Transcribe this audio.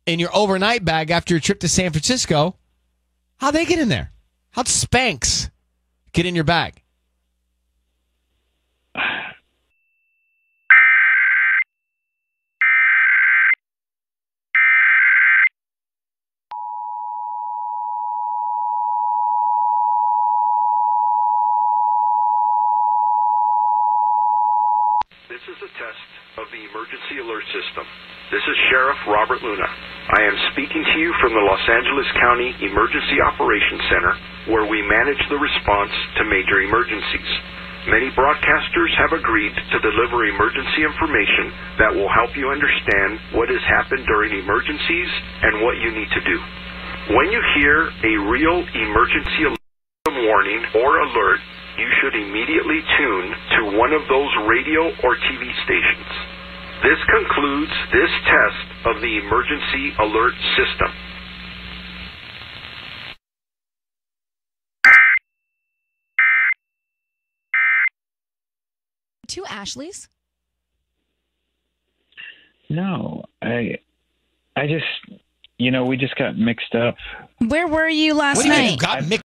in your overnight bag after your trip to San Francisco, how'd they get in there? How'd Spanx get in your bag? This is a test of the emergency alert system. This is Sheriff Robert Luna. I am speaking to you from the Los Angeles County Emergency Operations Center, where we manage the response to major emergencies. Many broadcasters have agreed to deliver emergency information that will help you understand what has happened during emergencies and what you need to do. When you hear a real emergency warning or alert, you should immediately tune to one of those radio or TV stations. This concludes this test of the emergency alert system. Two Ashleys? No, I just, we just got mixed up. Where were you last What do you mean night? you got mixed